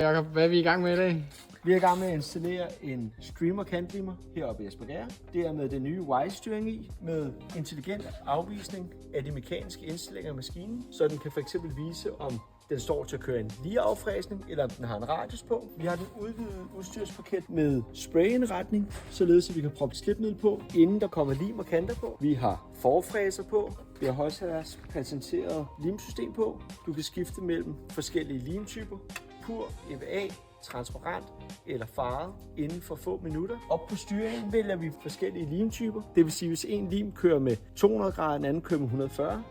Jakob, hvad er vi i gang med i dag? Vi er i gang med at installere en streamer kantlimer heroppe i Espergærde. Det er med det nye Y-styring i, med intelligent afvisning af de mekaniske indstillinger af maskinen, så den kan fx vise, om den står til at køre en lige affræsning, eller om den har en radius på. Vi har den udvidede udstyrspaket med sprayindretning, således at vi kan proppe slipmiddel på, inden der kommer lim og kanter på. Vi har forfræser på. Vi har Højtalers patenteret limsystem på. Du kan skifte mellem forskellige limtyper. Pur, EVA, transparent eller farvet inden for få minutter. Op på styringen vælger vi forskellige limtyper. Det vil sige, hvis en lim kører med 200 grader, en anden kører med 140,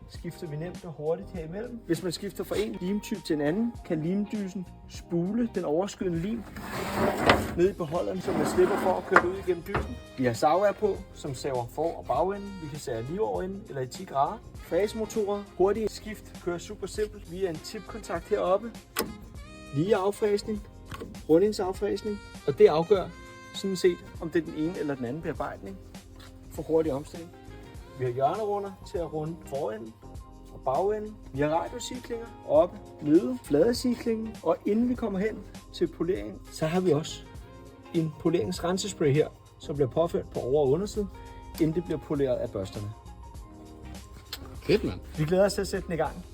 skifter vi nemt og hurtigt her imellem. Hvis man skifter fra en limtype til en anden, kan limdysen spule den overskydende lim ned i beholderen, så man slipper for at køre det ud igennem dysen. Vi har savvær på, som saver for- og bagenden. Vi kan sære lige over enden eller i 10 grader. Fasemotorer, hurtigt skift, kører super simpelt via en tipkontakt heroppe. Lige affræsning, rundingsaffræsning, og det afgør sådan set, om det er den ene eller den anden bearbejdning for hurtig omstilling. Vi har hjørnerunder til at runde forenden og bagenden. Vi har radiosiklinger oppe, nede, fladesikling, og inden vi kommer hen til polering, så har vi også en poleringsrensespray her, som bliver påført på over- og undersiden, inden det bliver poleret af børsterne. Fedt, mand. Vi glæder os til at sætte den i gang.